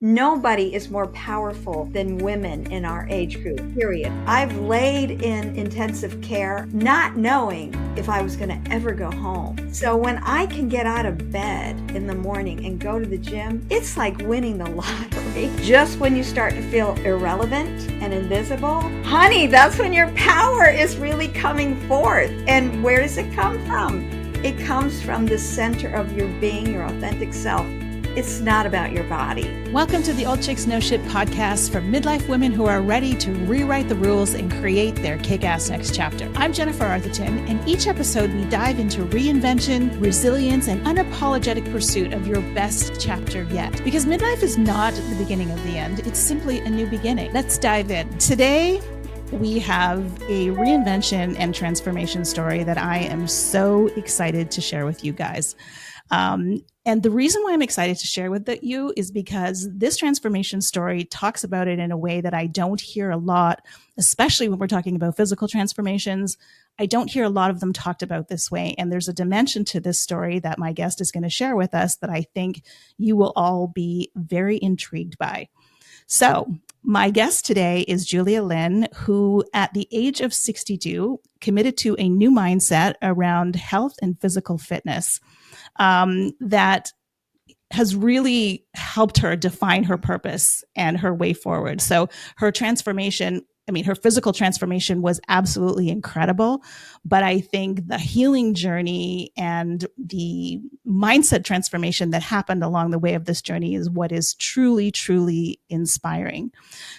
Nobody is more powerful than women in our age group, period. I've laid in intensive care not knowing if I was going to ever go home. So when I can get out of bed in the morning and go to the gym, it's like winning the lottery. Just when you start to feel irrelevant and invisible, honey, that's when your power is really coming forth. And where does it come from? It comes from the center of your being, your authentic self. It's not about your body. Welcome to the Old Chicks No Shit podcast for midlife women who are ready to rewrite the rules and create their kick-ass next chapter. I'm Jennifer Arthurton, and each episode we dive into reinvention, resilience, and unapologetic pursuit of your best chapter yet. Because midlife is not the beginning of the end, it's simply a new beginning. Let's dive in. Today, we have a reinvention and transformation story that I am so excited to share with you guys. And the reason why I'm excited to share with you is because this transformation story talks about it in a way that I don't hear a lot, especially when we're talking about physical transformations. I don't hear a lot of them talked about this way. And there's a dimension to this story that my guest is going to share with us that I think you will all be very intrigued by. So my guest today is Julie Linn, who at the age of 62 committed to a new mindset around health and physical fitness that has really helped her define her purpose and her way forward. So her transformation, her physical transformation was absolutely incredible, but I think the healing journey and the mindset transformation that happened along the way of this journey is what is truly, truly inspiring.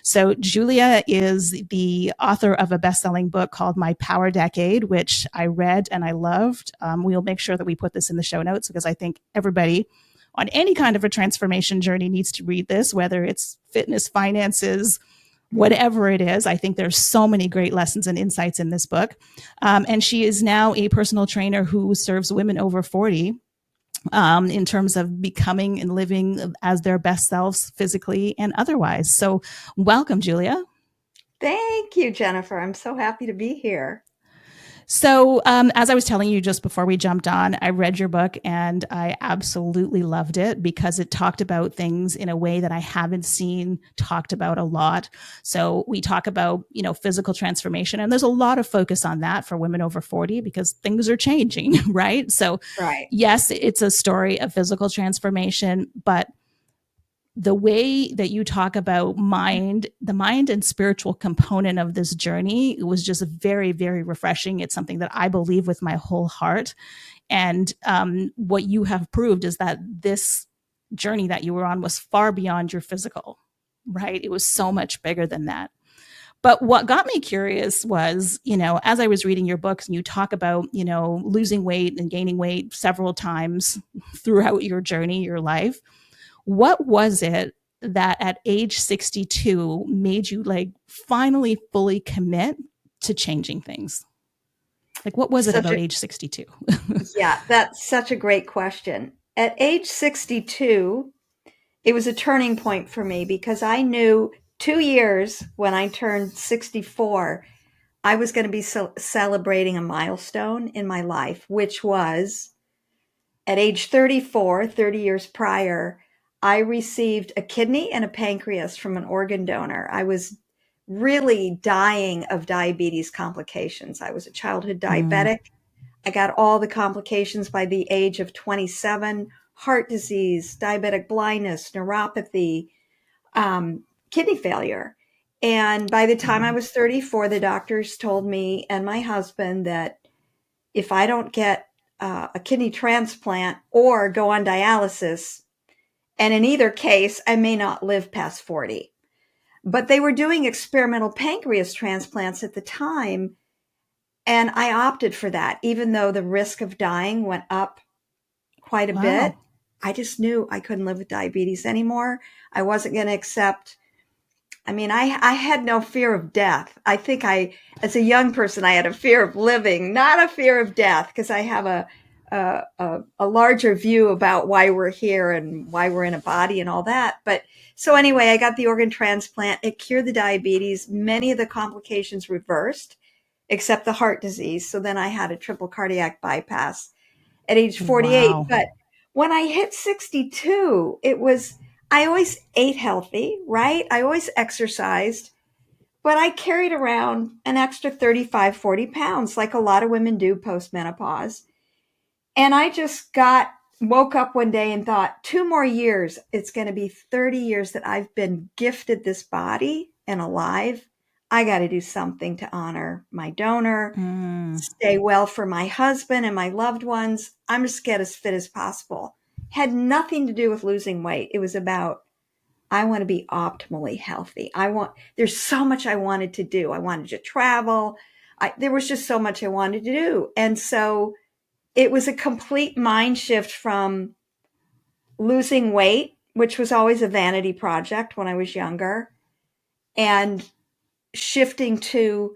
So Julia is the author of a best-selling book called My Power Decade, which I read and I loved. We'll make sure that we put this in the show notes because I think everybody on any kind of a transformation journey needs to read this, whether it's fitness, finances, whatever it is. I think there's so many great lessons and insights in this book. And she is now a personal trainer who serves women over 40 in terms of becoming and living as their best selves physically and otherwise. So welcome, Julia. Thank you, Jennifer. I'm so happy to be here. So as I was telling you just before we jumped on, I read your book and I absolutely loved it because it talked about things in a way that I haven't seen talked about a lot. So we talk about, physical transformation, and there's a lot of focus on that for women over 40 because things are changing, right? So yes, it's a story of physical transformation, but the way that you talk about the mind and spiritual component of this journey was just very, very refreshing. It's something that I believe with my whole heart. And what you have proved is that this journey that you were on was far beyond your physical, right? It was so much bigger than that. But what got me curious was, as I was reading your books and you talk about, losing weight and gaining weight several times throughout your journey, your life, what was it that at age 62 made you finally fully commit to changing things? What was it about age 62? Yeah, that's such a great question. At age 62, it was a turning point for me because I knew 2 years when I turned 64, I was going to be celebrating a milestone in my life, which was at age 34, 30 years prior, I received a kidney and a pancreas from an organ donor. I was really dying of diabetes complications. I was a childhood diabetic. I got all the complications by the age of 27, heart disease, diabetic blindness, neuropathy, kidney failure. And by the time I was 34, the doctors told me and my husband that if I don't get a kidney transplant or go on dialysis, and in either case, I may not live past 40. But they were doing experimental pancreas transplants at the time, and I opted for that, even though the risk of dying went up quite a bit. I just knew I couldn't live with diabetes anymore. I wasn't going to accept. I had no fear of death. I think as a young person, I had a fear of living, not a fear of death, because I have a larger view about why we're here and why we're in a body and all that. But so anyway, I got the organ transplant. It cured the diabetes. Many of the complications reversed, except the heart disease. So then I had a triple cardiac bypass at age 48. Wow. But when I hit 62, I always ate healthy, right? I always exercised, but I carried around an extra 35, 40 pounds, like a lot of women do post-menopause. And I just woke up one day and thought, 2 more years, it's going to be 30 years that I've been gifted this body and alive. I got to do something to honor my donor, stay well for my husband and my loved ones. I'm just get as fit as possible. Had nothing to do with losing weight. It was about, I want to be optimally healthy. There's so much I wanted to do. I wanted to travel. There was just so much I wanted to do. And so it was a complete mind shift from losing weight, which was always a vanity project when I was younger, and shifting to,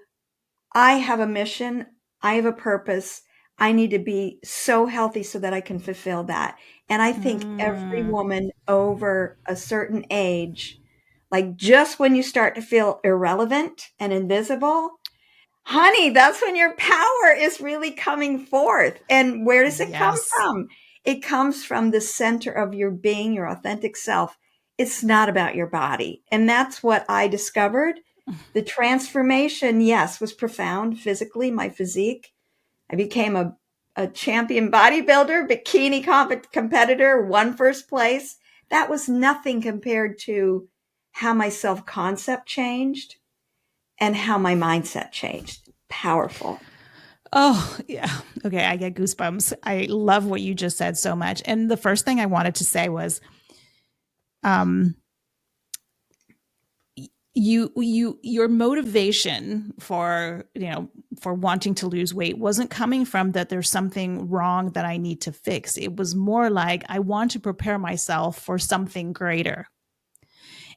I have a mission, I have a purpose, I need to be so healthy so that I can fulfill that. And I think every woman over a certain age, like just when you start to feel irrelevant and invisible, honey, that's when your power is really coming forth. And where does it come Yes. from? It comes from the center of your being, your authentic self. It's not about your body. And that's what I discovered. The transformation, yes, was profound physically, my physique. I became a champion bodybuilder, bikini competitor, won first place. That was nothing compared to how my self concept changed and how my mindset changed. Powerful. Oh, yeah. Okay. I get goosebumps. I love what you just said so much. And the first thing I wanted to say was, um, your motivation for, for wanting to lose weight wasn't coming from that there's something wrong that I need to fix. It was more like, I want to prepare myself for something greater.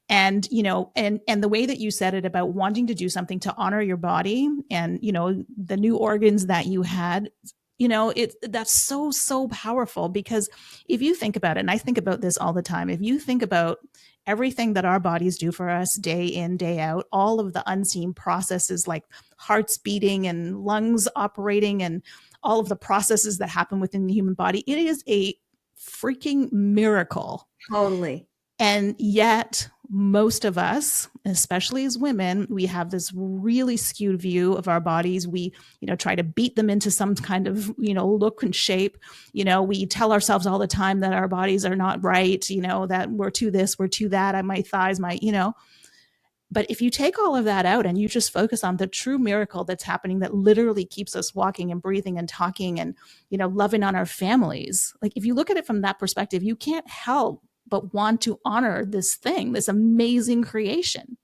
And and the way that you said it about wanting to do something to honor your body and the new organs that you had, that's so powerful. Because if you think about it, and I think about this all the time, if you think about everything that our bodies do for us day in, day out, all of the unseen processes like hearts beating and lungs operating and all of the processes that happen within the human body, it is a freaking miracle. Totally. And yet, most of us, especially as women, we have this really skewed view of our bodies. We, try to beat them into some kind of, look and shape. We tell ourselves all the time that our bodies are not right, that we're too this, we're too that, my thighs, But if you take all of that out and you just focus on the true miracle that's happening that literally keeps us walking and breathing and talking and, loving on our families, like if you look at it from that perspective, you can't help but want to honor this thing, this amazing creation.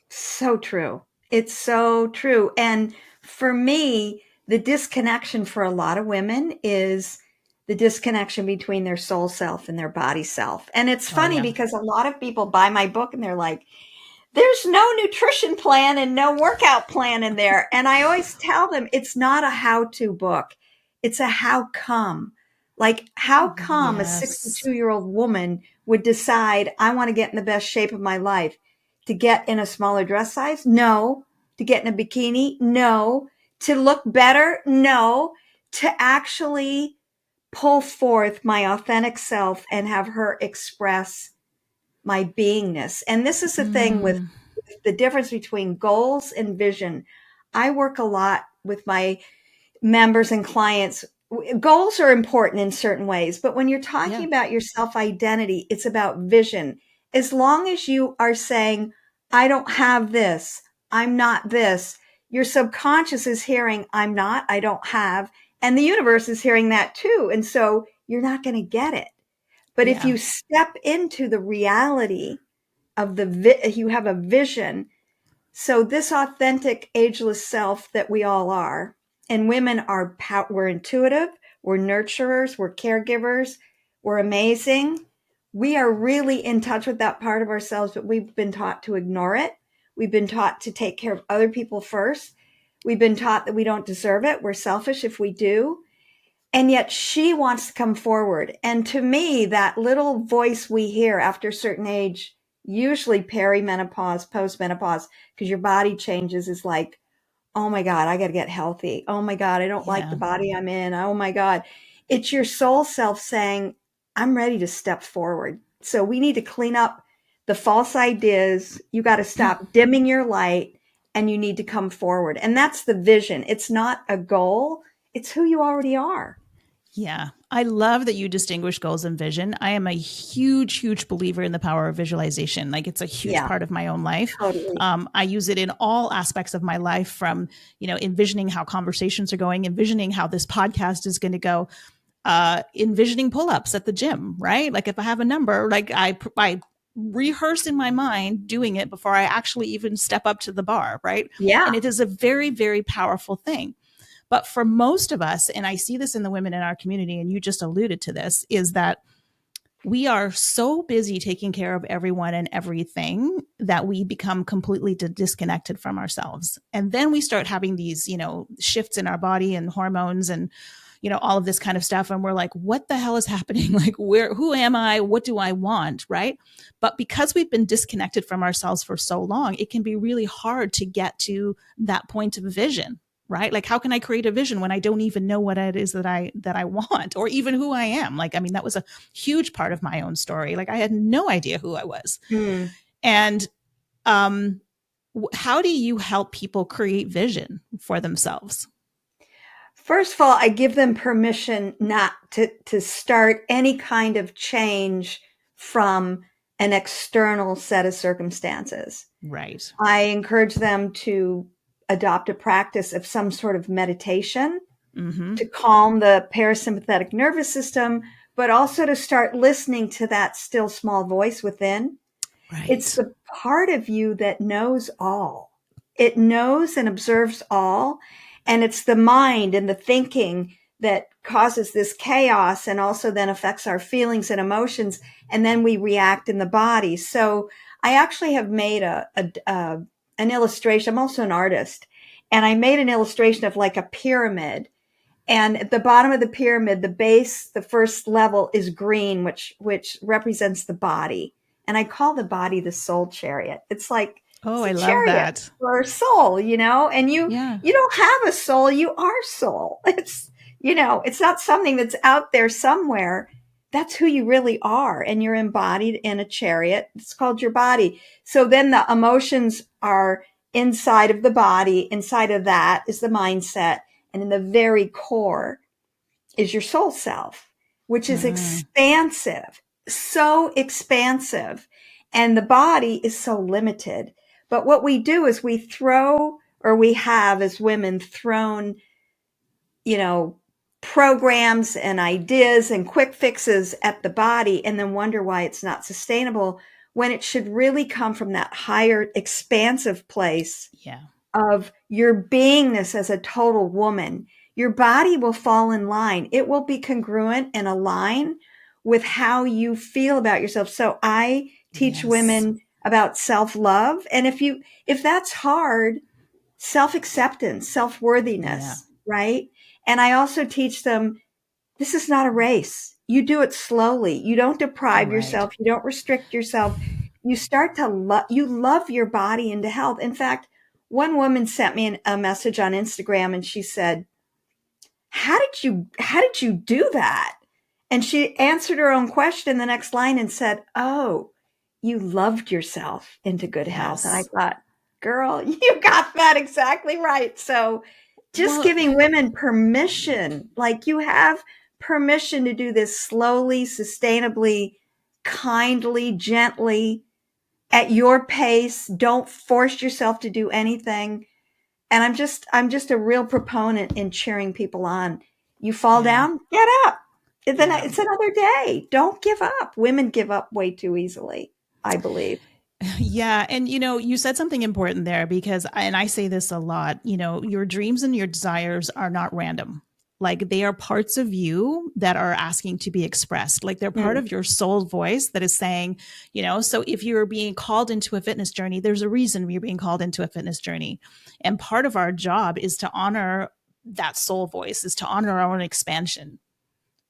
So true. It's so true. And for me, the disconnection for a lot of women is the disconnection between their soul self and their body self. And it's Oh, funny yeah. because a lot of people buy my book and they're like, there's no nutrition plan and no workout plan in there. And I always tell them it's not a how-to book. It's a how come. Like, how come a Yes. 62-year-old woman would decide, I want to get in the best shape of my life? To get in a smaller dress size? No. To get in a bikini? No. To look better? No. To actually pull forth my authentic self and have her express my beingness. And this is the thing with the difference between goals and vision. I work a lot with my members and clients. Goals are important in certain ways, but when you're talking Yeah. about your self identity, it's about vision. As long as you are saying, I don't have this, I'm not this, your subconscious is hearing, I'm not, I don't have, and the universe is hearing that too. And so you're not going to get it. But if Yeah. you step into the reality of you have a vision. So this authentic, ageless self that we all are, and women are, we're intuitive, we're nurturers, we're caregivers, we're amazing. We are really in touch with that part of ourselves, but we've been taught to ignore it. We've been taught to take care of other people first. We've been taught that we don't deserve it. We're selfish if we do. And yet she wants to come forward. And to me, that little voice we hear after a certain age, usually perimenopause, postmenopause, because your body changes, is like, oh my God, I got to get healthy. Oh my God, I don't like the Yeah. body I'm in. Oh my God. It's your soul self saying, I'm ready to step forward. So we need to clean up the false ideas. You got to stop dimming your light, and you need to come forward. And that's the vision. It's not a goal. It's who you already are. Yeah. I love that you distinguish goals and vision. I am a huge, huge believer in the power of visualization. Like, it's a huge Yeah, part of my own life. totally. I use it in all aspects of my life, from, envisioning how conversations are going, envisioning how this podcast is going to go, envisioning pull-ups at the gym, right? Like, if I have a number, like I rehearse in my mind doing it before I actually even step up to the bar, right? Yeah. And it is a very, very powerful thing. But for most of us, and I see this in the women in our community, and you just alluded to this, is that we are so busy taking care of everyone and everything that we become completely disconnected from ourselves. And then we start having these, shifts in our body and hormones and, all of this kind of stuff. And we're like, what the hell is happening? Like, who am I? What do I want? Right. But because we've been disconnected from ourselves for so long, it can be really hard to get to that point of vision. Right? Like, how can I create a vision when I don't even know what it is that I want, or even who I am? Like, I mean, that was a huge part of my own story. Like, I had no idea who I was. And how do you help people create vision for themselves? First of all, I give them permission not to start any kind of change from an external set of circumstances. Right. I encourage them to adopt a practice of some sort of meditation to calm the parasympathetic nervous system, but also to start listening to that still small voice within. Right. It's the part of you that knows all. It knows and observes all. And it's the mind and the thinking that causes this chaos and also then affects our feelings and emotions. And then we react in the body. So I actually have made an illustration. I'm also an artist, and I made an illustration of like a pyramid. And at the bottom of the pyramid, the base, the first level is green, which represents the body. And I call the body the soul chariot. It's like, oh, it's I a love chariot that. for soul, and you don't have a soul. You are soul. It's, it's not something that's out there somewhere. That's who you really are. And you're embodied in a chariot. It's called your body. So then the emotions are inside of the body. Inside of that is the mindset. And in the very core is your soul self, which is expansive, so expansive. And the body is so limited. But what we do is we have as women thrown, programs and ideas and quick fixes at the body, and then wonder why it's not sustainable, when it should really come from that higher expansive place of your beingness as a total woman. Your body will fall in line. It will be congruent and align with how you feel about yourself. So I teach women about self-love. And if that's hard, self-acceptance, self-worthiness, right? And I also teach them, this is not a race. You do it slowly. You don't deprive yourself. You don't restrict yourself. You start to you love your body into health. In fact, one woman sent me a message on Instagram, and she said, how did you do that? And she answered her own question the next line and said, oh, you loved yourself into good health. And I thought, girl, you got that exactly right. So just giving women permission, like you have permission to do this slowly, sustainably, kindly, gently, at your pace. Don't force yourself to do anything. And I'm just a real proponent in cheering people on. You fall down, get up. Then it's another day. Don't give up. Women give up way too easily, I believe. Yeah. And, you said something important there, because, and I say this a lot, your dreams and your desires are not random. Like, they are parts of you that are asking to be expressed. Like, they're part of your soul voice that is saying, so if you're being called into a fitness journey, there's a reason you're being called into a fitness journey. And part of our job is to honor that soul voice, is to honor our own expansion.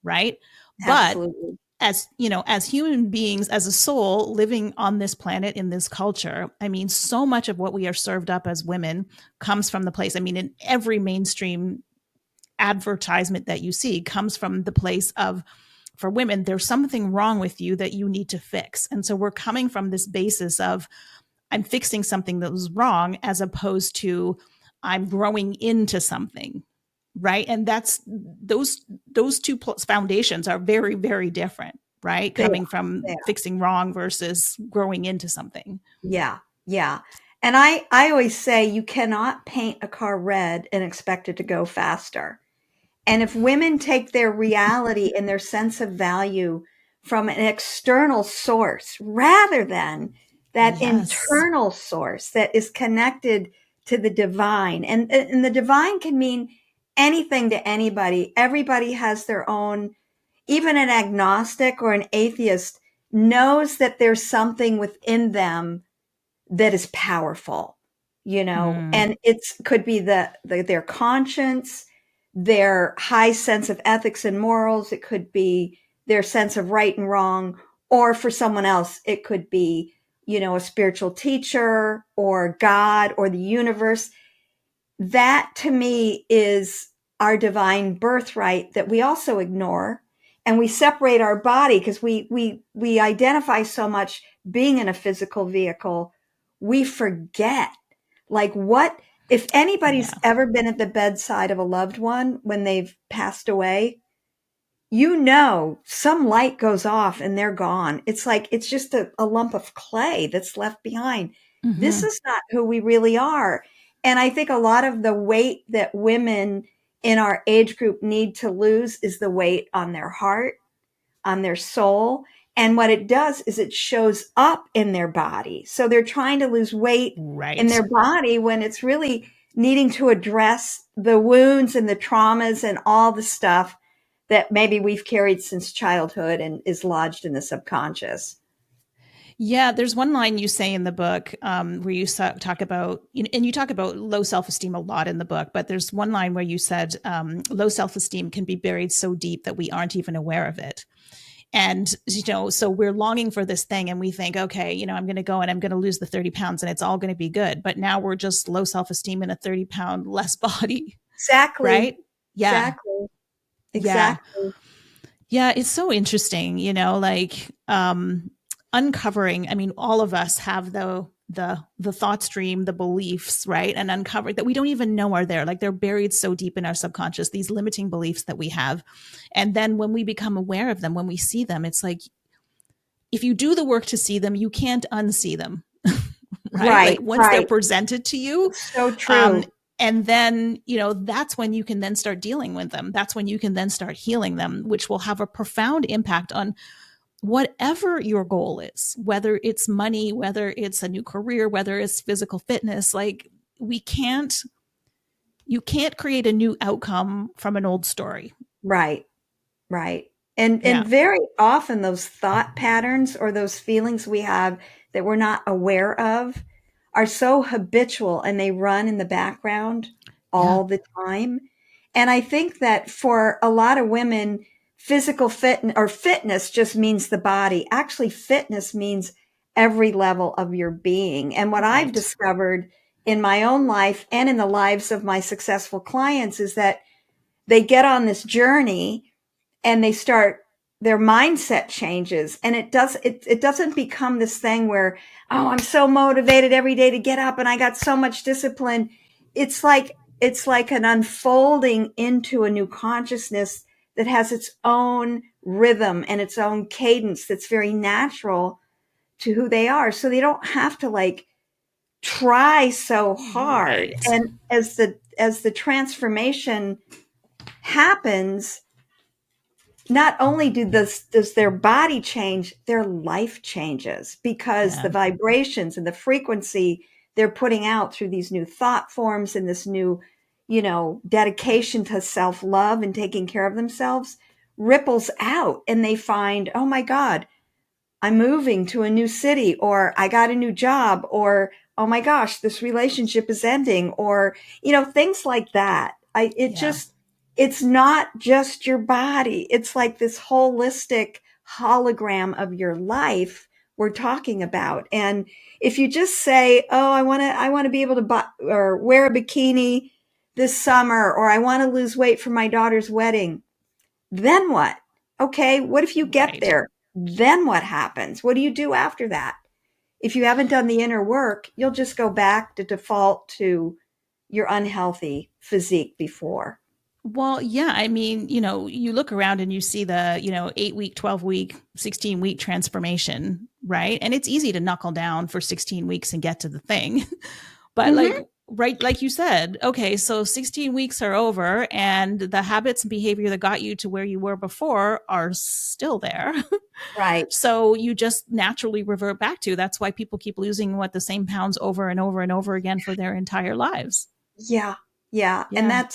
Right. Absolutely. But as human beings, as a soul living on this planet, in this culture, I mean, so much of what we are served up as women comes from the place. I mean, in every mainstream advertisement that you see comes from the place of for women, there's something wrong with you that you need to fix. And so we're coming from this basis of I'm fixing something that was wrong, as opposed to I'm growing into something. Right. And that's those two foundations are very, very different, right? Coming from fixing wrong versus growing into something. Yeah. Yeah. And I always say you cannot paint a car red and expect it to go faster. And if women take their reality and their sense of value from an external source rather than that internal source that is connected to the divine, and the divine can mean anything to anybody. Everybody has their own, even an agnostic or an atheist knows that there's something within them that is powerful, and it's could be their conscience, their high sense of ethics and morals. It could be their sense of right and wrong, or for someone else, it could be, a spiritual teacher or God or the universe. That to me is our divine birthright that we also ignore. And we separate our body because we identify so much being in a physical vehicle. We forget, like, what if anybody's ever been at the bedside of a loved one when they've passed away, some light goes off and they're gone. It's like, it's just a lump of clay that's left behind. Mm-hmm. This is not who we really are. And I think a lot of the weight that women in our age group need to lose is the weight on their heart, on their soul. And what it does is it shows up in their body. So they're trying to lose weight in their body when it's really needing to address the wounds and the traumas and all the stuff that maybe we've carried since childhood and is lodged in the subconscious. Yeah, there's one line you say in the book where you talk about, and you talk about low self-esteem a lot in the book, but there's one line where you said low self-esteem can be buried so deep that we aren't even aware of it. And, so we're longing for this thing and we think, okay, I'm going to go and I'm going to lose the 30 pounds and it's all going to be good. But now we're just low self-esteem in a 30-pound less body. Exactly. Right? Yeah. Exactly. Yeah. It's so interesting, uncovering. I mean, all of us have the thought stream, the beliefs, right? And uncover that we don't even know are there. Like they're buried so deep in our subconscious, these limiting beliefs that we have. And then when we become aware of them, when we see them, it's like, if you do the work to see them, you can't unsee them. Right? Like once they're presented to you. So true. And then, that's when you can then start dealing with them. That's when you can then start healing them, which will have a profound impact on whatever your goal is, whether it's money, whether it's a new career, whether it's physical fitness. Like you can't create a new outcome from an old story. Right. And very often those thought patterns or those feelings we have that we're not aware of are so habitual and they run in the background all the time. And I think that for a lot of women, physical fitness just means the body. Actually, fitness means every level of your being. And what I've discovered in my own life and in the lives of my successful clients is that they get on this journey and their mindset changes, and it doesn't become this thing where, oh, I'm so motivated every day to get up and I got so much discipline. It's like an unfolding into a new consciousness that has its own rhythm and its own cadence that's very natural to who they are. So they don't have to try so hard. Right. And as the transformation happens, not only does their body change, their life changes because the vibrations and the frequency they're putting out through these new thought forms and this new, dedication to self-love and taking care of themselves ripples out, and they find, oh my God, I'm moving to a new city, or I got a new job, or, oh my gosh, this relationship is ending, or, things like that. It's not just your body. It's like this holistic hologram of your life we're talking about. And if you just say, oh, I want to be able to buy or wear a bikini this summer, or I want to lose weight for my daughter's wedding, then what? Okay, what if you get Right. there? Then what happens? What do you do after that? If you haven't done the inner work, you'll just go back to default to your unhealthy physique before. Well, yeah. I mean, you know, you look around and you see the, 8 week, 12-week, 16-week transformation, right? And it's easy to knuckle down for 16 weeks and get to the thing. But like, Hmm. right, like you said, okay, so 16 weeks are over and the habits and behavior that got you to where you were before are still there. Right. So you just naturally revert back to. That's why people keep losing the same pounds over and over and over again for their entire lives. Yeah. Yeah. And Yeah.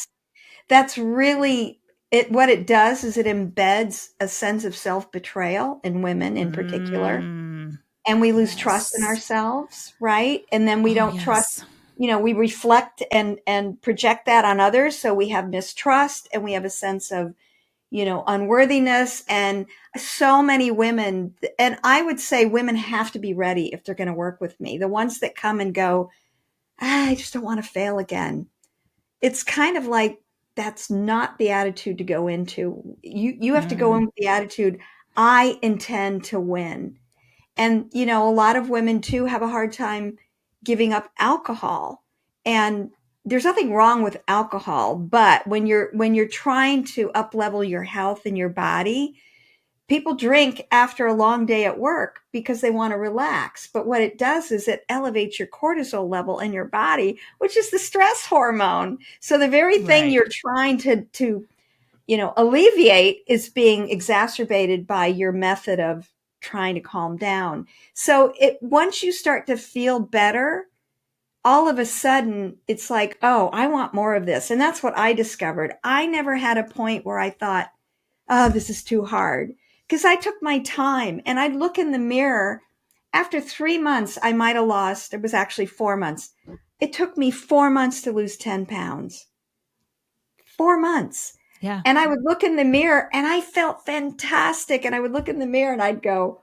that's really it. What it does is it embeds a sense of self-betrayal in women in particular. Mm, And we lose trust in yes. ourselves, right? And then we Oh, don't trust, yes. we reflect and project that on others. So we have mistrust and we have a sense of, unworthiness. And so many women, and I would say women have to be ready if they're going to work with me. The ones that come and go, I just don't want to fail again. It's kind of like that's not the attitude to go into. You have to go Mm, in with the attitude, I intend to win. And, a lot of women too have a hard time giving up alcohol. And there's nothing wrong with alcohol, but when you're trying to up level your health and your body, people drink after a long day at work because they want to relax. But what it does is it elevates your cortisol level in your body, which is the stress hormone. So the very thing right. you're trying to alleviate is being exacerbated by your method of trying to calm down. So once you start to feel better, all of a sudden it's like, oh, I want more of this. And that's what I discovered. I never had a point where I thought, oh, this is too hard. Because I took my time and I'd look in the mirror. After 3 months, I might have lost, it was actually 4 months. It took me 4 months to lose 10 pounds. 4 months. Yeah. And I would look in the mirror and I felt fantastic. And I would look in the mirror and I'd go,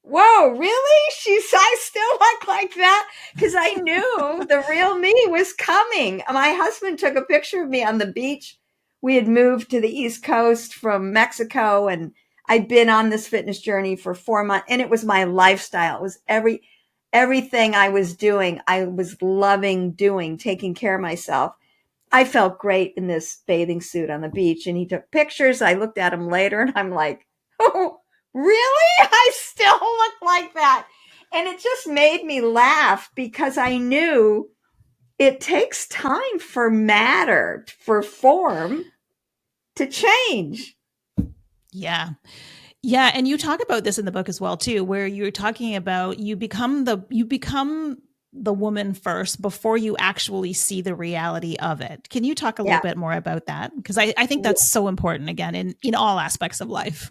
whoa, really? I still look like that? Because I knew the real me was coming. My husband took a picture of me on the beach. We had moved to the East Coast from Mexico and I'd been on this fitness journey for 4 months and it was my lifestyle. It was everything I was doing. I was loving doing, taking care of myself. I felt great in this bathing suit on the beach and he took pictures. I looked at him later and I'm like, oh, really? I still look like that. And it just made me laugh because I knew it takes time for matter, for form to change. Yeah. Yeah, and you talk about this in the book as well too, where you're talking about you become the woman first before you actually see the reality of it. Can you talk a little Yeah. bit more about that? Because I think that's so important again in all aspects of life.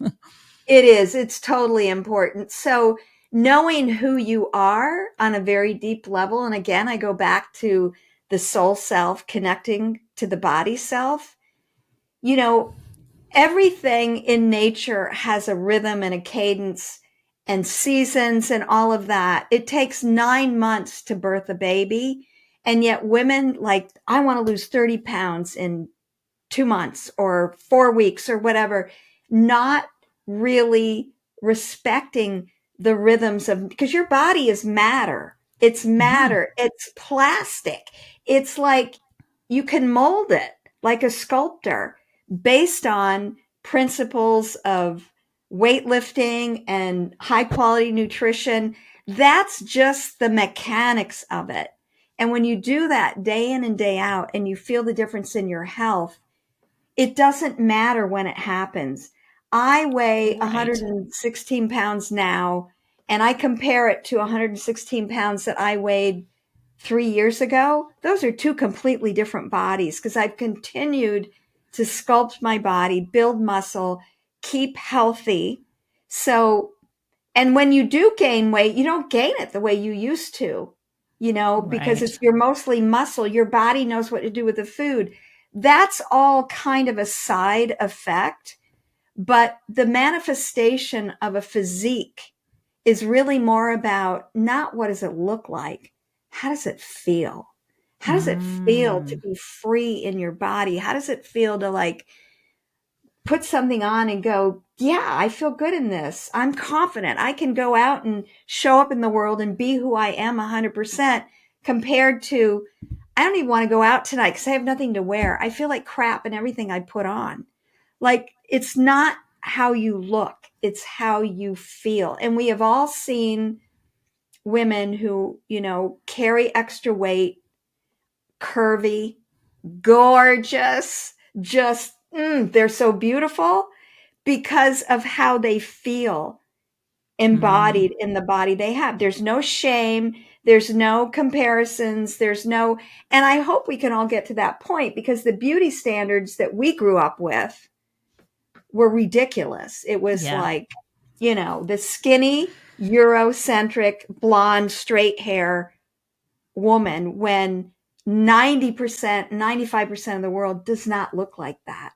It is. It's totally important. So, knowing who you are on a very deep level, and again, I go back to the soul self connecting to the body self. You know, everything in nature has a rhythm and a cadence and seasons and all of that. It takes 9 months to birth a baby. And yet, women like, I want to lose 30 pounds in 2 months or 4 weeks or whatever, not really respecting the rhythms of, because your body is matter. It's Hmm. matter. It's plastic. It's like you can mold it like a sculptor based on principles of weightlifting and high quality nutrition. That's just the mechanics of it. And when you do that day in and day out and you feel the difference in your health, it doesn't matter when it happens. I weigh Right. 116 pounds now, and I compare it to 116 pounds that I weighed 3 years ago. Those are two completely different bodies because I've continued to sculpt my body, build muscle, keep healthy. So, and when you do gain weight, you don't gain it the way you used to, because Right. you're mostly muscle. Your body knows what to do with the food. That's all kind of a side effect, but the manifestation of a physique is really more about not what does it look like? How does it feel? How does it feel to Mm. be free in your body? How does it feel to like put something on and go, yeah, I feel good in this. I'm confident. I can go out and show up in the world and be who I am 100% compared to, I don't even want to go out tonight because I have nothing to wear. I feel like crap in everything I put on. Like, it's not how you look, it's how you feel. And we have all seen women who, carry extra weight, curvy, gorgeous, just, they're so beautiful because of how they feel embodied in the body they have. There's no shame. There's no comparisons. And I hope we can all get to that point, because the beauty standards that we grew up with were ridiculous. It was like, the skinny, Eurocentric, blonde, straight hair woman, when 90%, 95% of the world does not look like that.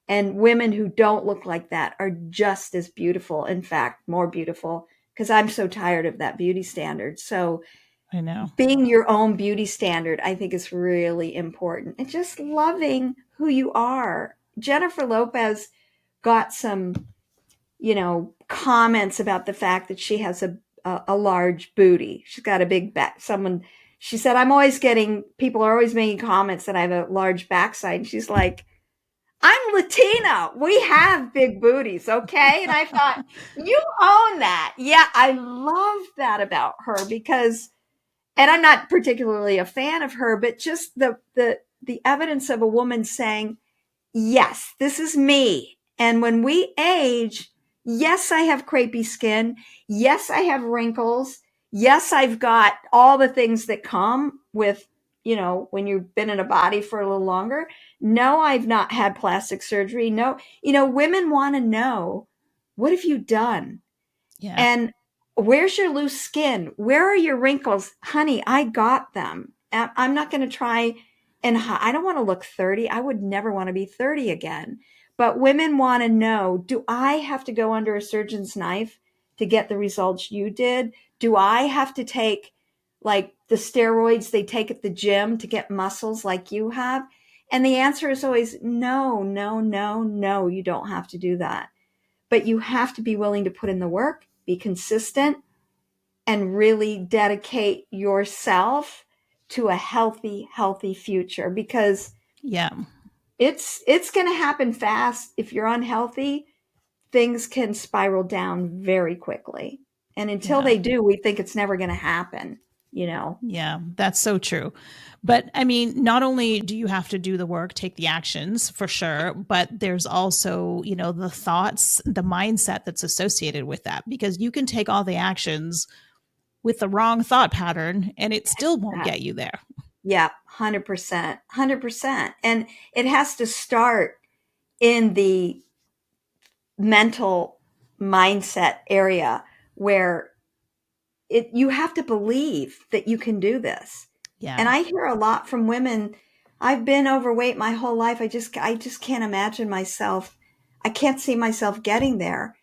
And women who don't look like that are just as beautiful, in fact, more beautiful, because I'm so tired of that beauty standard. So I know. being your own beauty standard, I think, is really important. And just loving who you are. Jennifer Lopez got some, comments about the fact that she has a large booty. She's got a big back. She said, people are always making comments that I have a large backside. And she's like, I'm Latina. We have big booties, okay? And I thought, you own that. Yeah, I love that about her, because, and I'm not particularly a fan of her, but just the evidence of a woman saying, yes, this is me. And when we age, yes, I have crepey skin. Yes, I have wrinkles. Yes, I've got all the things that come with, when you've been in a body for a little longer. No, I've not had plastic surgery. No, women want to know, what have you done? Yeah. And where's your loose skin? Where are your wrinkles? Honey, I got them. I'm not going to try, and I don't want to look 30. I would never want to be 30 again. But women want to know, do I have to go under a surgeon's knife to get the results you did? Do I have to take like the steroids they take at the gym to get muscles like you have? And the answer is always no, no, no, no, you don't have to do that. But you have to be willing to put in the work, be consistent, and really dedicate yourself to a healthy future, because it's going to happen fast. If you're unhealthy, things can spiral down very quickly. And until they do, we think it's never going to happen, Yeah, that's so true. But I mean, not only do you have to do the work, take the actions for sure, but there's also, the thoughts, the mindset that's associated with that, because you can take all the actions with the wrong thought pattern and it still won't get you there. Yeah, 100%, 100%. And it has to start in the mental mindset area, where you have to believe that you can do this. Yeah. And I hear a lot from women. I've been overweight my whole life. I just can't imagine myself. I can't see myself getting there.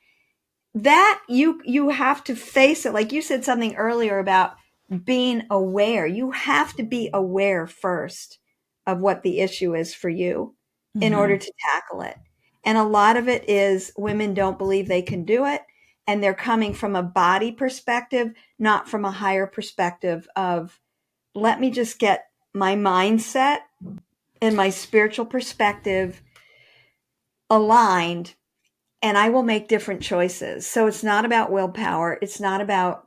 That you have to face it. Like you said something earlier about being aware. You have to be aware first of what the issue is for you in order to tackle it. And a lot of it is women don't believe they can do it. And they're coming from a body perspective, not from a higher perspective of, let me just get my mindset and my spiritual perspective aligned, and I will make different choices. So it's not about willpower. It's not about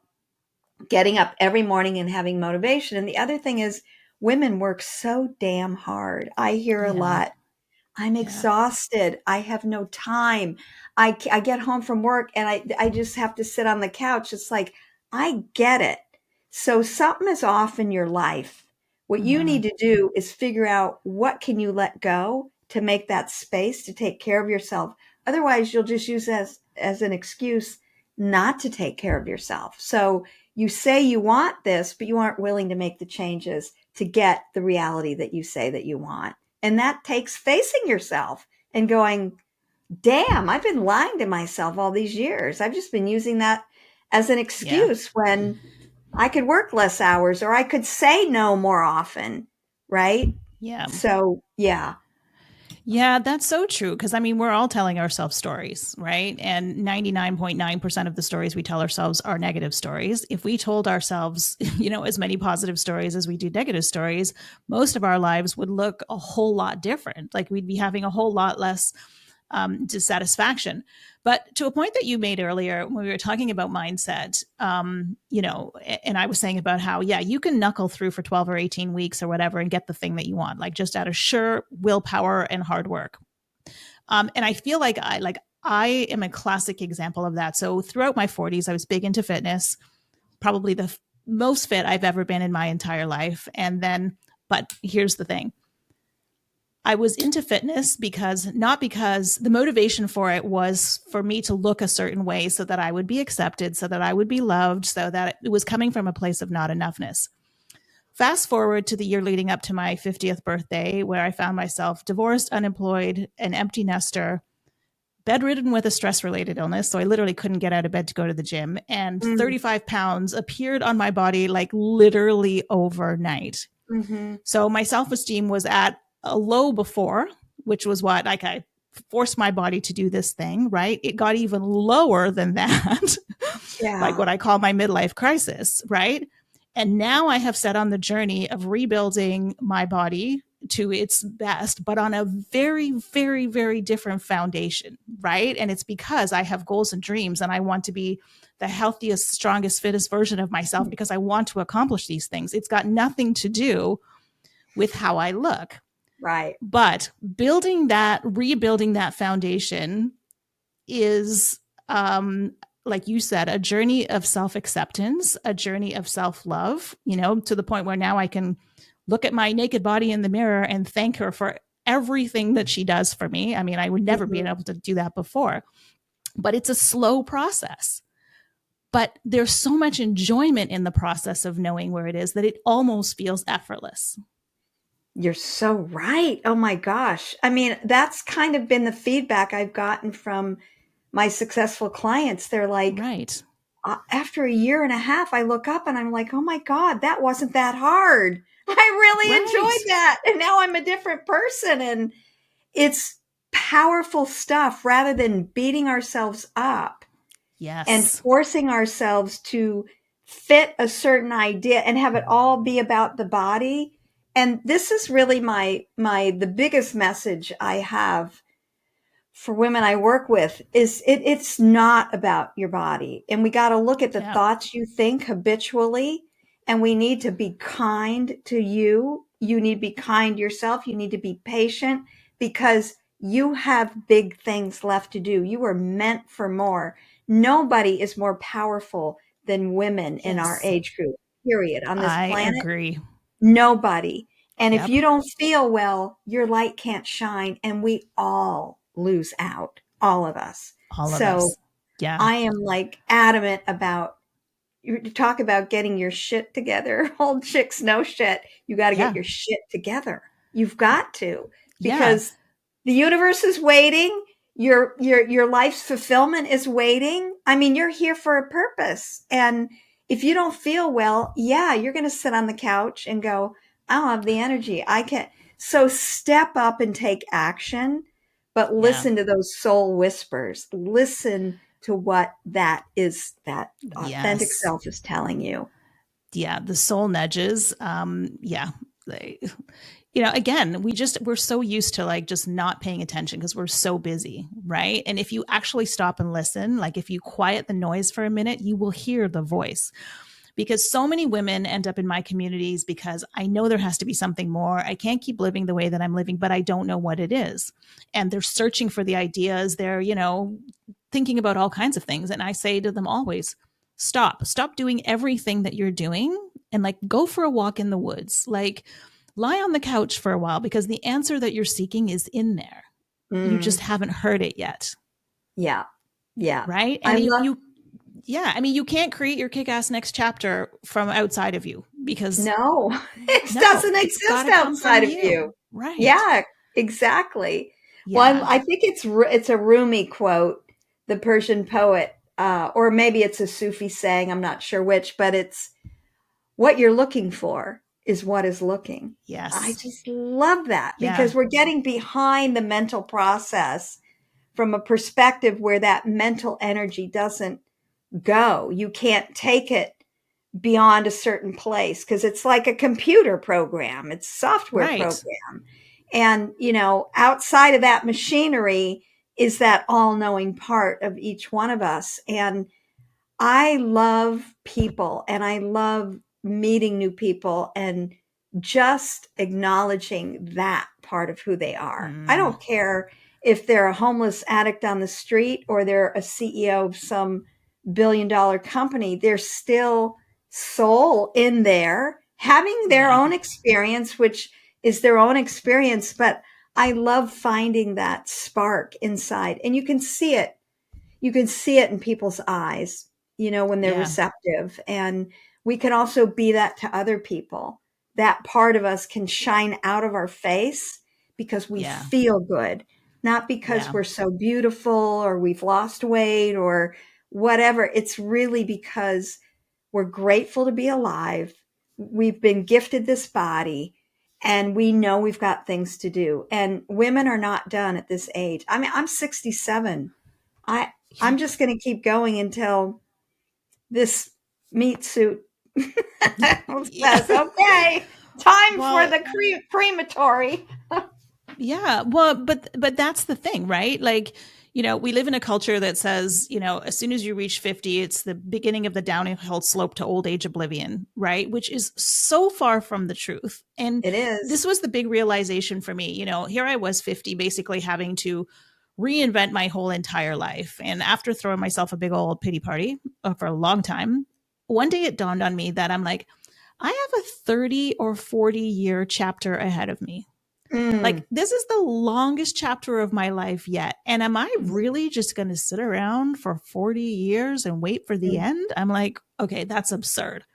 getting up every morning and having motivation. And the other thing is, women work so damn hard. I hear a lot, I'm exhausted. I have no time. I get home from work and I just have to sit on the couch. It's like, I get it. So something is off in your life. What you need to do is figure out, what can you let go to make that space to take care of yourself. Otherwise, you'll just use as an excuse not to take care of yourself. So you say you want this, but you aren't willing to make the changes to get the reality that you say that you want. And that takes facing yourself and going, damn, I've been lying to myself all these years. I've just been using that as an excuse when I could work less hours, or I could say no more often. Right? Yeah. So, yeah. Yeah, that's so true. Because I mean, we're all telling ourselves stories, right? And 99.9% of the stories we tell ourselves are negative stories. If we told ourselves, as many positive stories as we do negative stories, most of our lives would look a whole lot different. Like we'd be having a whole lot less dissatisfaction. But to a point that you made earlier when we were talking about mindset, and I was saying about how, yeah, you can knuckle through for 12 or 18 weeks or whatever and get the thing that you want, like just out of sheer willpower and hard work. And I feel like I am a classic example of that. So throughout my 40s, I was big into fitness, probably the most fit I've ever been in my entire life. But here's the thing. I was into fitness not because the motivation for it was for me to look a certain way so that I would be accepted, so that I would be loved, so that it was coming from a place of not enoughness. Fast forward to the year leading up to my 50th birthday, where I found myself divorced, unemployed, an empty nester, bedridden with a stress-related illness. So I literally couldn't get out of bed to go to the gym. And 35 pounds appeared on my body like literally overnight. Mm-hmm. So my self-esteem was at a low before, which was what, like, I forced my body to do this thing, right? It got even lower than that, like what I call my midlife crisis, right? And now I have set on the journey of rebuilding my body to its best, but on a very, very, very different foundation, right? And it's because I have goals and dreams and I want to be the healthiest, strongest, fittest version of myself because I want to accomplish these things. It's got nothing to do with how I look. Right. But rebuilding that foundation is, like you said, a journey of self-acceptance, a journey of self-love, to the point where now I can look at my naked body in the mirror and thank her for everything that she does for me. I mean, I would never be able to do that before, but it's a slow process. But there's so much enjoyment in the process of knowing where it is that it almost feels effortless. You're so right. Oh my gosh. I mean, that's kind of been the feedback I've gotten from my successful clients. They're like, right. After a year and a half, I look up and I'm like, oh my God, that wasn't that hard. I really enjoyed that. And now I'm a different person. And it's powerful stuff rather than beating ourselves up. Yes. And forcing ourselves to fit a certain idea and have it all be about the body. And this is really the biggest message I have for women I work with is it's not about your body. And we got to look at the thoughts you think habitually, and we need to be kind to you. You need to be kind to yourself. You need to be patient because you have big things left to do. You are meant for more. Nobody is more powerful than women in our age group, period. On this planet. I agree. Nobody. And if you don't feel well, your light can't shine, and we all lose out, all of us. All of us. Yeah. I am like adamant about, you talk about getting your shit together. Old chicks know shit. You got to get your shit together. You've got to, because the universe is waiting. Your life's fulfillment is waiting. I mean, you're here for a purpose. And if you don't feel well, you're going to sit on the couch and go, I don't have the energy. I can't. So step up and take action, but listen to those soul whispers. Listen to what that authentic self is telling you. Yeah. The soul nudges. Again, we're so used to like just not paying attention because we're so busy, right? And if you actually stop and listen, like if you quiet the noise for a minute, you will hear the voice. Because so many women end up in my communities because I know there has to be something more. I can't keep living the way that I'm living, but I don't know what it is. And they're searching for the ideas. They're, thinking about all kinds of things. And I say to them always, stop doing everything that you're doing and like go for a walk in the woods. Like lie on the couch for a while because the answer that you're seeking is in there. You just haven't heard it yet. Yeah. Yeah. Right. And you can't create your kick-ass next chapter from outside of you because it doesn't exist outside of you. Right. Yeah, exactly. Yeah. Well, I think it's a Rumi quote, the Persian poet, or maybe it's a Sufi saying, I'm not sure which, but it's what you're looking for is what is looking. I Yes. just love that Yeah. because we're getting behind the mental process from a perspective where that mental energy doesn't go. You can't take it beyond a certain place because it's like a computer program, it's a software Right. program. And, outside of that machinery is that all knowing part of each one of us. And I love people and I love meeting new people and just acknowledging that part of who they are. I Mm. don't care if they're a homeless addict on the street or they're a CEO of some billion-dollar company, there's still soul in there having their Yeah. own experience, which is their own experience. But I love finding that spark inside and you can see it in people's eyes, when they're Yeah. receptive. And we can also be that to other people. That part of us can shine out of our face because we Yeah. feel good, not because Yeah. we're so beautiful or we've lost weight or whatever. It's really because we're grateful to be alive. We've been gifted this body and we know we've got things to do. And women are not done at this age. I mean, I'm 67. I Yeah. I'm just going to keep going until this meat suit Yeah. says, "Okay, time for Well, the crematory." yeah. Well, but that's the thing, right? Like, we live in a culture that says, as soon as you reach 50, it's the beginning of the downhill slope to old age oblivion, right? Which is so far from the truth. And It is. this was the big realization for me. Here I was 50, basically having to reinvent my whole entire life. And after throwing myself a big old pity party for a long time, one day it dawned on me that I'm like, I have a 30 or 40-year chapter ahead of me. Mm, Like, this is the longest chapter of my life yet. And am I really just going to sit around for 40 years and wait for the mm, end? I'm like, okay, that's absurd.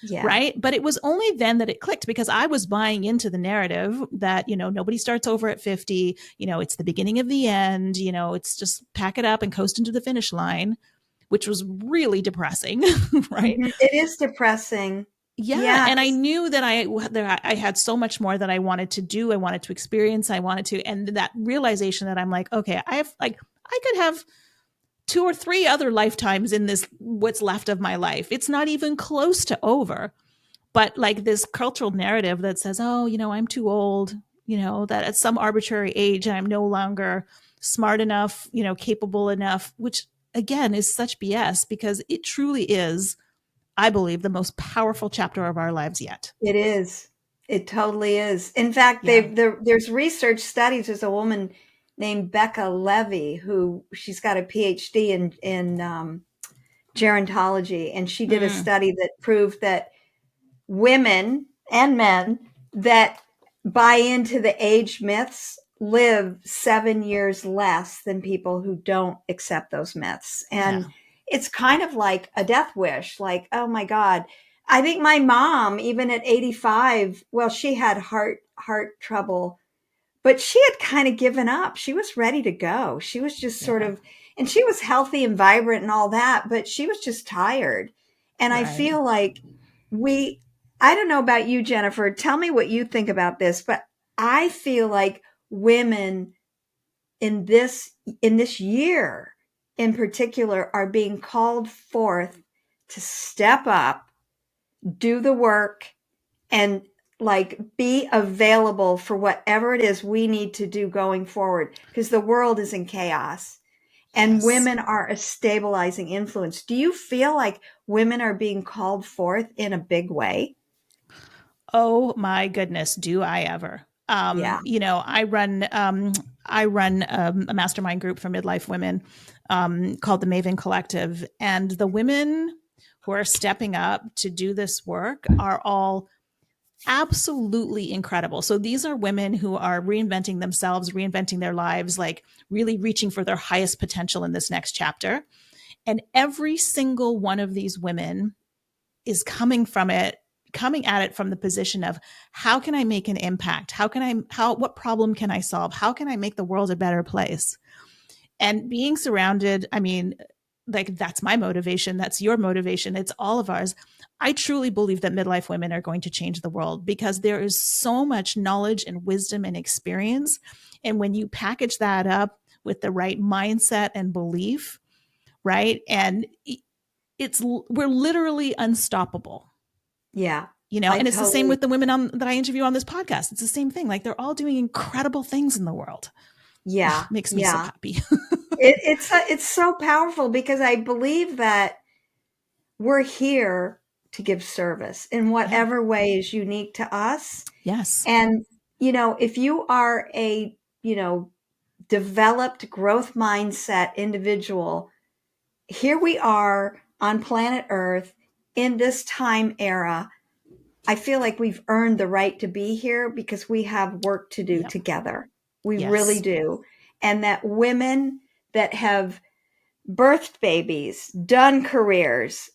yeah. Right. But it was only then that it clicked because I was buying into the narrative that, nobody starts over at 50. It's the beginning of the end. It's just pack it up and coast into the finish line, which was really depressing. Right. Mhm. It is depressing. Yeah, Yeah. and I knew that I had so much more that I wanted to do, I wanted to experience, I wanted to, and that realization that I'm like, okay, I could have two or three other lifetimes in this what's left of my life. It's not even close to over. But like this cultural narrative that says, oh, I'm too old, that at some arbitrary age I'm no longer smart enough, capable enough, which again is such BS because it truly is, I believe, the most powerful chapter of our lives yet. It is. It totally is. In fact, Yeah. there's research studies. There's a woman named Becca Levy who she's got a PhD in gerontology, and she did a Mm, study that proved that women and men that buy into the age myths live 7 years less than people who don't accept those myths. yeah. And it's kind of like a death wish, like, oh my God. I think my mom, even at 85, well, she had heart trouble, but she had kind of given up. She was ready to go. She was just sort Yeah. of, and she was healthy and vibrant and all that, but she was just tired. And I Right. feel like we, I don't know about you, Jennifer. Tell me what you think about this, but I feel like women in this year in particular are being called forth to step up, do the work, and like be available for whatever it is we need to do going forward because the world is in chaos and Yes. women are a stabilizing influence. Do you feel like women are being called forth in a big way? Oh my goodness, do I ever? Yeah. I run a mastermind group for midlife women called the Maven Collective, and the women who are stepping up to do this work are all absolutely incredible. So these are women who are reinventing themselves, reinventing their lives, like really reaching for their highest potential in this next chapter. And every single one of these women is coming at it from the position of how can I make an impact? What problem can I solve? How can I make the world a better place? And being surrounded, I mean, like, that's my motivation. That's your motivation. It's all of ours. I truly believe that midlife women are going to change the world because there is so much knowledge and wisdom and experience. And when you package that up with the right mindset and belief, right? And we're literally unstoppable. Yeah. And I it's the same totally, with the women that I interview on this podcast. It's the same thing. Like, they're all doing incredible things in the world. yeah. Makes me so Yeah. happy. It's so powerful because I believe that we're here to give service in Yeah. whatever way is unique to us. Yes. And, if you are a, developed growth mindset individual, here we are on planet Earth in this time era. I feel like we've earned the right to be here because we have work to do Yep. together. We really Yes. do. And that women that have birthed babies, done careers,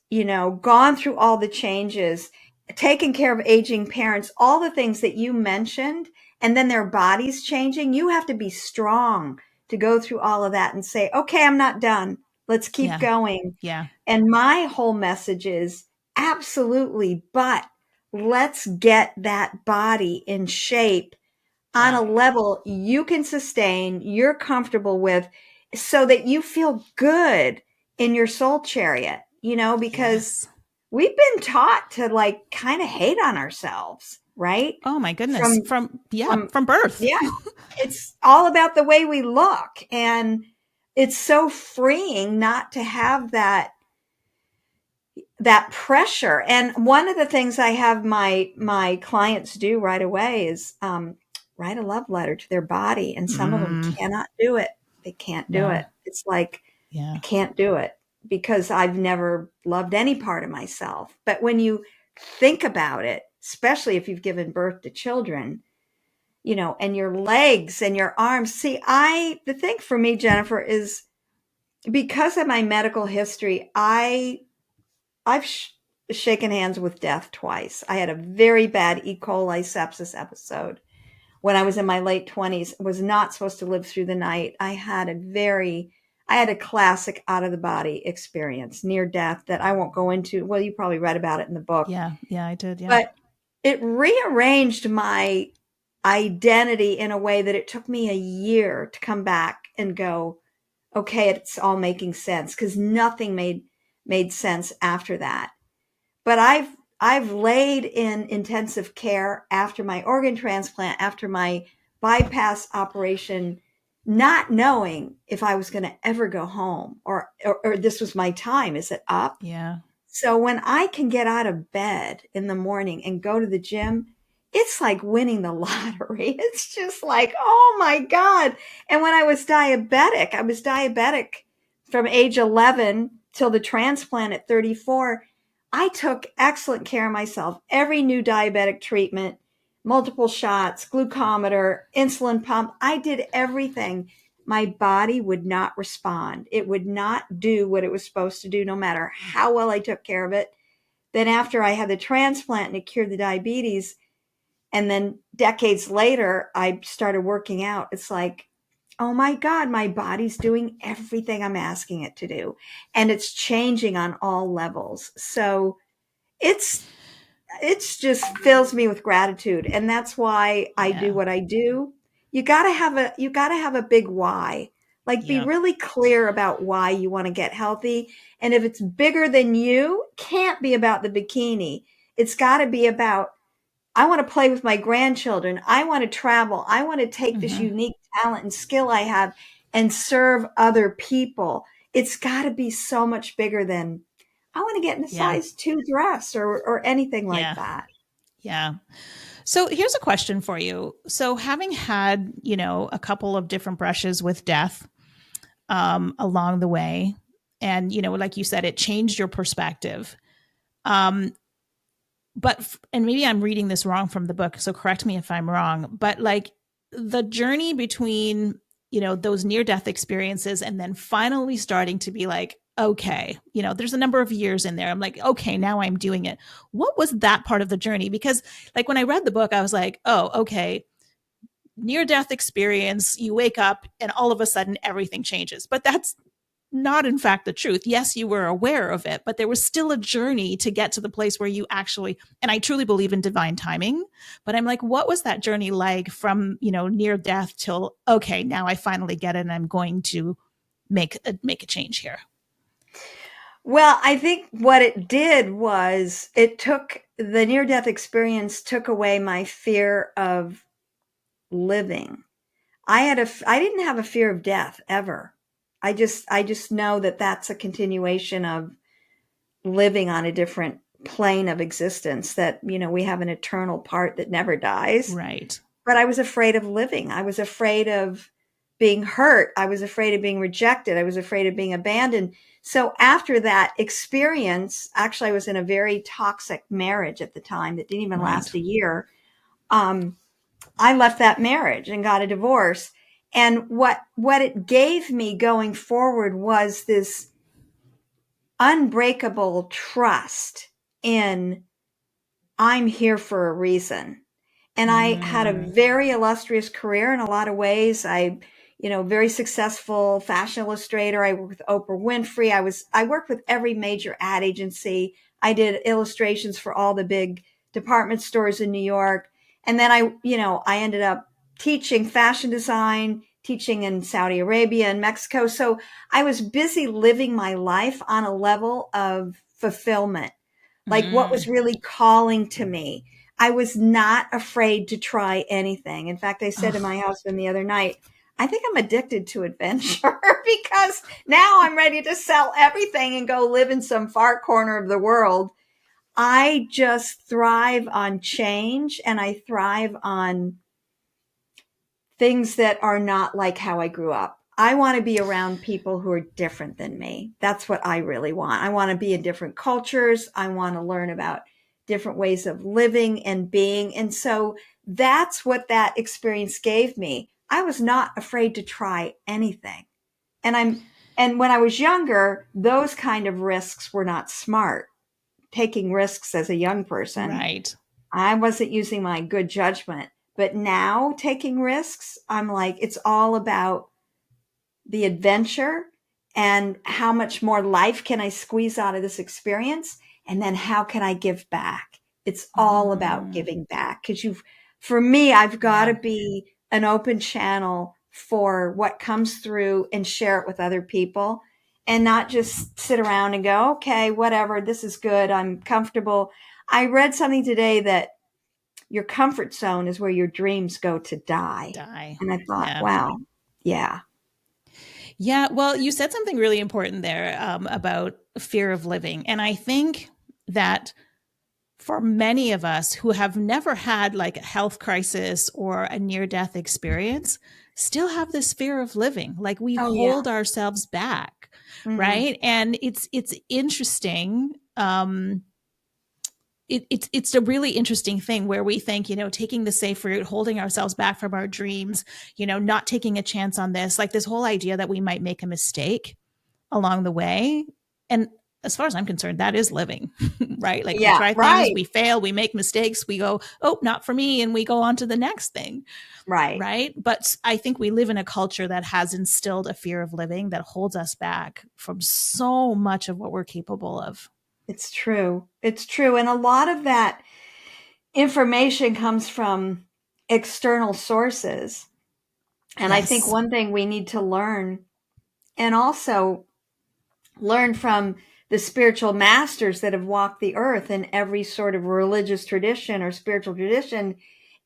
gone through all the changes, taken care of aging parents, all the things that you mentioned, and then their bodies changing, you have to be strong to go through all of that and say, okay, I'm not done. Let's keep Yeah. going. Yeah. And my whole message is absolutely, but let's get that body in shape on Yeah. a level you can sustain, you're comfortable with, so that you feel good in your soul chariot, because Yes. we've been taught to like kind of hate on ourselves, right? Oh my goodness. From, from, From birth. yeah, it's all about the way we look. And it's so freeing not to have that pressure. And one of the things I have my clients do right away is write a love letter to their body, and some of them Mm, cannot do it. They can't do no. it. It's like, I Yeah. can't do it because I've never loved any part of myself. But when you think about it, especially if you've given birth to children, and your legs and your arms. See, the thing for me, Jennifer, is because of my medical history, I've shaken hands with death twice. I had a very bad E. coli sepsis episode when I was in my late 20s. Was not supposed to live through the night. I had a classic out of the body experience, near death, that I won't go into. Well, you probably read about it in the book. Yeah. Yeah, I did. Yeah. But it rearranged my identity in a way that it took me a year to come back and go, okay, it's all making sense, because nothing made sense after that. But I've laid in intensive care after my organ transplant, after my bypass operation, not knowing if I was going to ever go home, or this was my time. Is it up? Yeah. So when I can get out of bed in the morning and go to the gym, it's like winning the lottery. It's just like, oh my God. And when I was diabetic from age 11 till the transplant at 34. I took excellent care of myself. Every new diabetic treatment, multiple shots, glucometer, insulin pump. I did everything. My body would not respond. It would not do what it was supposed to do, no matter how well I took care of it. Then after I had the transplant and it cured the diabetes, and then decades later, I started working out. It's like, oh my God, my body's doing everything I'm asking it to do. And it's changing on all levels. So it's just fills me with gratitude. And that's why I do Yeah. what I do. You gotta have a big why. Like, be Yeah. really clear about why you want to get healthy. And if it's bigger than you, can't be about the bikini. It's got to be about, I want to play with my grandchildren. I want to travel. I want to take this Mm-hmm. unique talent and skill I have and serve other people. It's got to be so much bigger than, I want to get in a Yeah. size 2 dress or anything like Yeah. that. Yeah. So here's a question for you. So, having had, a couple of different brushes with death along the way, and, like you said, it changed your perspective. Um, and maybe I'm reading this wrong from the book, so correct me if I'm wrong, but like, the journey between, those near death experiences and then finally starting to be like, okay, there's a number of years in there. I'm like, okay, now I'm doing it. What was that part of the journey? Because like, when I read the book, I was like, oh, okay, near death experience, you wake up and all of a sudden everything changes. But that's not in fact the truth. Yes, you were aware of it, but there was still a journey to get to the place where you actually, and I truly believe in divine timing, but I'm like, what was that journey like from, near death till, okay, now I finally get it and I'm going to make a change here? Well, I think what it did was the near death experience took away my fear of living. I didn't have a fear of death ever. I just know that that's a continuation of living on a different plane of existence, that, we have an eternal part that never dies. Right. But I was afraid of living. I was afraid of being hurt. I was afraid of being rejected. I was afraid of being abandoned. So after that experience, actually, I was in a very toxic marriage at the time that didn't even last a year. I left that marriage and got a divorce. And what it gave me going forward was this unbreakable trust in, I'm here for a reason. And I had a very illustrious career in a lot of ways. Very successful fashion illustrator. I worked with Oprah Winfrey. I worked with every major ad agency. I did illustrations for all the big department stores in New York. And then I ended up teaching fashion design, teaching in Saudi Arabia and Mexico. So I was busy living my life on a level of fulfillment, like what was really calling to me. I was not afraid to try anything. In fact, I said to my husband the other night, I think I'm addicted to adventure because now I'm ready to sell everything and go live in some far corner of the world. I just thrive on change, and I thrive on things that are not like how I grew up. I want to be around people who are different than me. That's what I really want. I want to be in different cultures. I want to learn about different ways of living and being. And so that's what that experience gave me. I was not afraid to try anything. And when I was younger, those kind of risks were not smart. Taking risks as a young person, Right. I wasn't using my good judgment. But now taking risks, I'm like, it's all about the adventure and how much more life can I squeeze out of this experience? And then how can I give back? It's all about giving back. For me, I've got to be an open channel for what comes through and share it with other people, and not just sit around and go, okay, whatever, this is good, I'm comfortable. I read something today that your comfort zone is where your dreams go to die. And I thought, wow, yeah. Yeah, well, you said something really important there about fear of living. And I think that for many of us who have never had like a health crisis or a near death experience, still have this fear of living. Like we hold ourselves back, right? And it's interesting. It's a really interesting thing where we think, taking the safe route, holding ourselves back from our dreams, not taking a chance on this, like this whole idea that we might make a mistake along the way. And as far as I'm concerned, that is living, right? Like we try things, we fail, we make mistakes, we go, oh, not for me. And we go on to the next thing. Right. But I think we live in a culture that has instilled a fear of living that holds us back from so much of what we're capable of. It's true. It's true. And a lot of that information comes from external sources. And I think one thing we need to learn, and also learn from the spiritual masters that have walked the earth in every sort of religious tradition or spiritual tradition,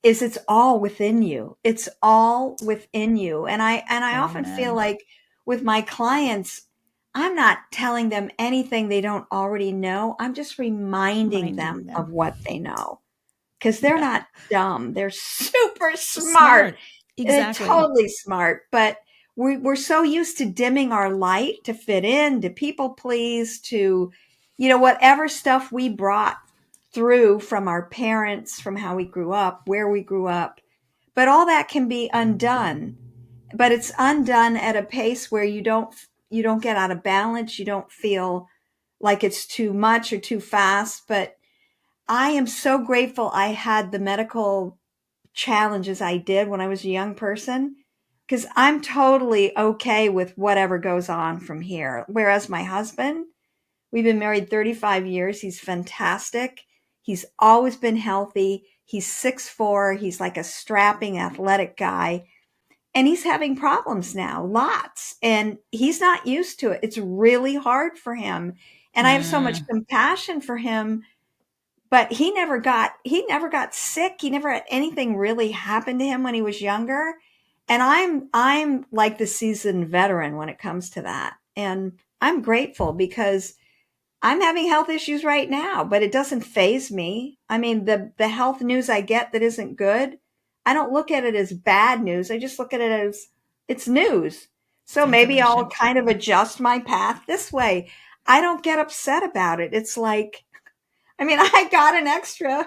is it's all within you. It's all within you. And I often feel like with my clients, I'm not telling them anything they don't already know. I'm just reminding them of what they know, because they're not dumb. They're super smart. Exactly. They're totally smart. But we're so used to dimming our light to fit in, to people please, to, whatever stuff we brought through from our parents, from how we grew up, where we grew up. But all that can be undone. But it's undone at a pace where you don't get out of balance. You don't feel like it's too much or too fast. But I am so grateful I had the medical challenges I did when I was a young person, because I'm totally okay with whatever goes on from here. Whereas my husband, we've been married 35 years. He's fantastic. He's always been healthy. He's 6'4". He's like a strapping athletic guy. And he's having problems now, lots. And he's not used to it. It's really hard for him. And I have so much Mm, compassion for him, but he never got sick. He never had anything really happen to him when he was younger. And I'm like the seasoned veteran when it comes to that. And I'm grateful because I'm having health issues right now, but it doesn't faze me. I mean, the health news I get that isn't good, I don't look at it as bad news. I just look at it as it's news. it's So maybe I'll information. kind of adjust my path this way. I don't get upset about it. It's like, I mean, I got an extra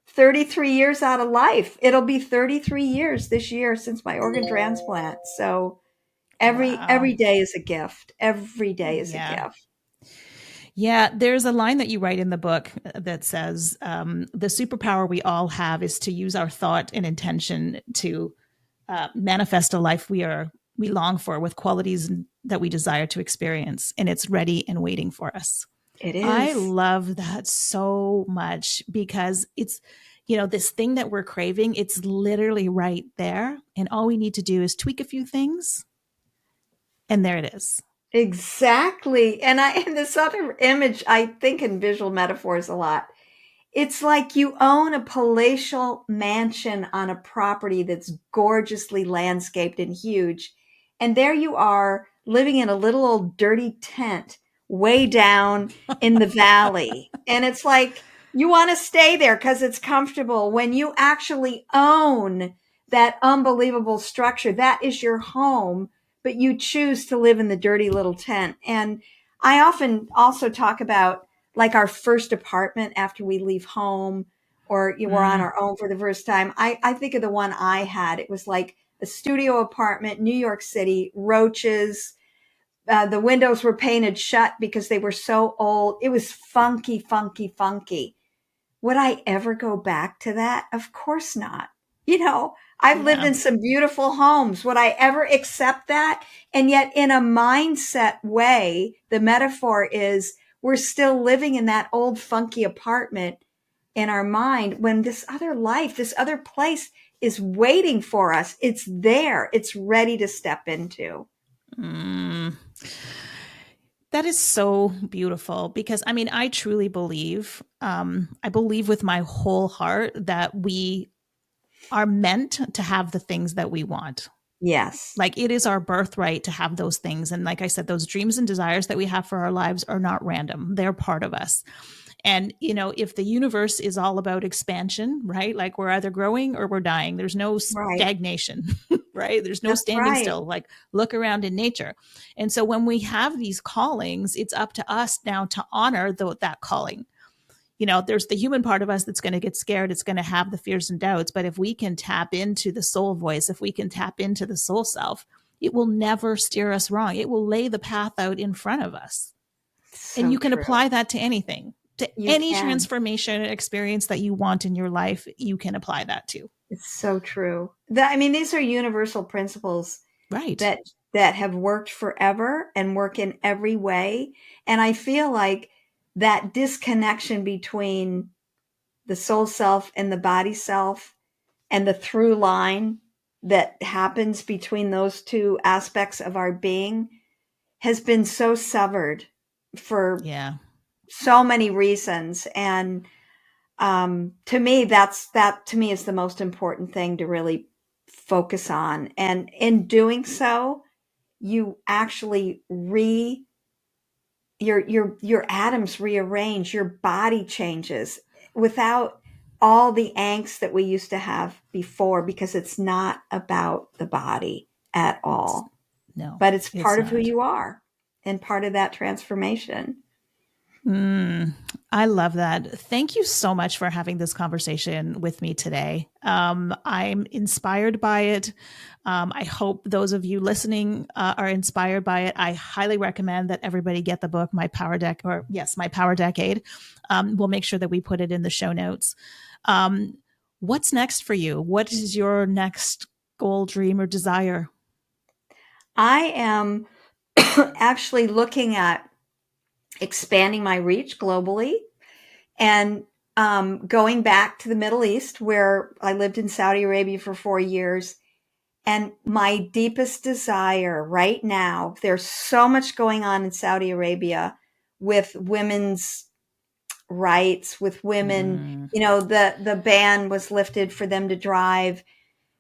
33 years out of life. It'll be 33 years this year since my organ transplant. So every Wow. day is a gift. Every day is a Yeah. gift. Yeah, there's a line that you write in the book that says the superpower we all have is to use our thought and intention to manifest a life we long for with qualities that we desire to experience, and it's ready and waiting for us. It I is. love that so much because it's, this thing that we're craving, it's literally right there. And all we need to do is tweak a few things, and there it is. Exactly. And this other image, I think in visual metaphors a lot. It's like you own a palatial mansion on a property that's gorgeously landscaped and huge. And there you are living in a little old dirty tent way down in the valley. And it's like you want to stay there because it's comfortable when you actually own that unbelievable structure. That is your home, but you choose to live in the dirty little tent. And I often also talk about like our first apartment after we leave home or you were on Mm. our own for the first time. I think of the one I had. It was like a studio apartment, New York City, roaches. The windows were painted shut because they were so old. It was funky, funky, funky. Would I ever go back to that? Of course not. I've lived Yeah. in some beautiful homes. Would I ever accept that? And yet, in a mindset way, the metaphor is we're still living in that old funky apartment in our mind when this other life, this other place is waiting for us. It's there, it's ready to step into. Mm. That is so beautiful because I mean, I truly believe, I believe with my whole heart that we are meant to have the things that we want. Yes, Like it is our birthright to have those things. And like I said, those dreams and desires that we have for our lives are not random, they're part of us. And, if the universe is all about expansion, right? Like we're either growing or we're dying, there's no right. stagnation, right? There's no That's standing right. still. Like look around in nature. And so when we have these callings, it's up to us now to honor that calling. There's the human part of us that's going to get scared. It's going to have the fears and doubts. But if we can tap into the soul voice, if we can tap into the soul self, it will never steer us wrong. It will lay the path out in front of us. And So you can true. apply that to anything, to You any can. transformation experience that you want in your life, you can apply that to. It's so true. I mean, these are universal principles Right. that have worked forever and work in every way. And I feel like that disconnection between the soul self and the body self and the through line that happens between those two aspects of our being has been so severed for Yeah. so many reasons. And to me, that to me is the most important thing to really focus on. And in doing so, you actually your atoms rearrange, your body changes without all the angst that we used to have before, because it's not about the body at all, No, but it's it's part of who not. you are and part of that transformation. Mm, I love that. Thank you so much for having this conversation with me today. I'm inspired by it. I hope those of you listening are inspired by it. I highly recommend that everybody get the book, My Power Deck, or yes, My Power Decade. We'll make sure that we put it in the show notes. Um, what's next for you? What is your next goal, dream, or desire? I am actually looking at expanding my reach globally and going back to the Middle East, where I lived in Saudi Arabia for 4 years. And my deepest desire right now, there's so much going on in Saudi Arabia with women's rights, with women, the ban was lifted for them to drive.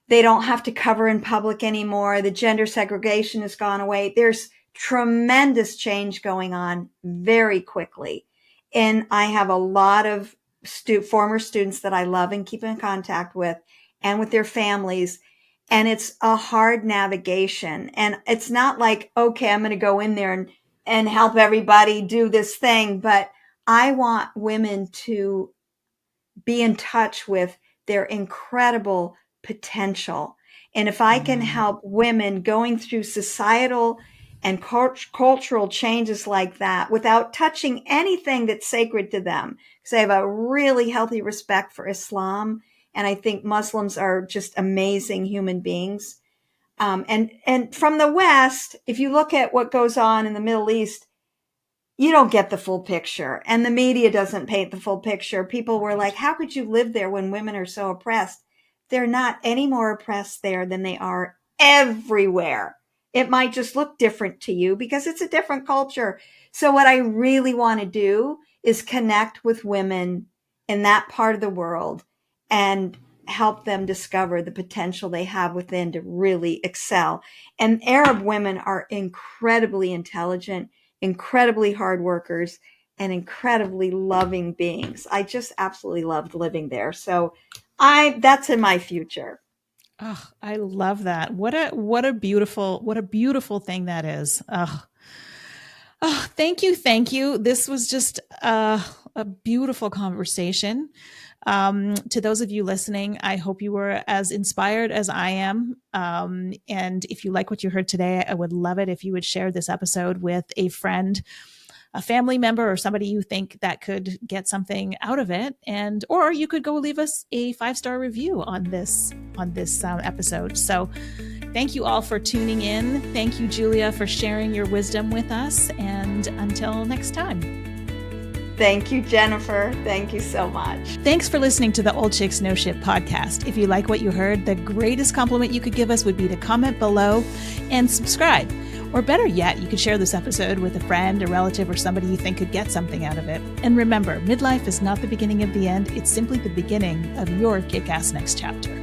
They don't have to cover in public anymore. The gender segregation has gone away. There's tremendous change going on very quickly. And I have a lot of former students that I love and keep in contact with, and with their families. And it's a hard navigation. And it's not like, okay, I'm going to go in there and help everybody do this thing. But I want women to be in touch with their incredible potential. And if I can help women going through societal and cultural changes like that without touching anything that's sacred to them, because I have a really healthy respect for Islam, and I think Muslims are just amazing human beings. And from the West, if you look at what goes on in the Middle East, you don't get the full picture, and the media doesn't paint the full picture. People were like, how could you live there when women are so oppressed? They're not any more oppressed there than they are everywhere. It might just look different to you because it's a different culture. So what I really want to do is connect with women in that part of the world and help them discover the potential they have within to really excel. And Arab women are incredibly intelligent, incredibly hard workers, and incredibly loving beings. I just absolutely loved living there. So that's in my future. Oh, I love that. What a beautiful thing that is. Oh, thank you. Thank you. This was just a beautiful conversation. To those of you listening, I hope you were as inspired as I am. And if you like what you heard today, I would love it if you would share this episode with a friend, a family member, or somebody you think that could get something out of it. Or you could go leave us a 5-star review on this episode. So thank you all for tuning in. Thank you, Julia, for sharing your wisdom with us. And until next time. Thank you, Jennifer. Thank you so much. Thanks for listening to the Old Chicks No Shit podcast. If you like what you heard, the greatest compliment you could give us would be to comment below and subscribe. Or better yet, you could share this episode with a friend, a relative, or somebody you think could get something out of it. And remember, midlife is not the beginning of the end. It's simply the beginning of your kick-ass next chapter.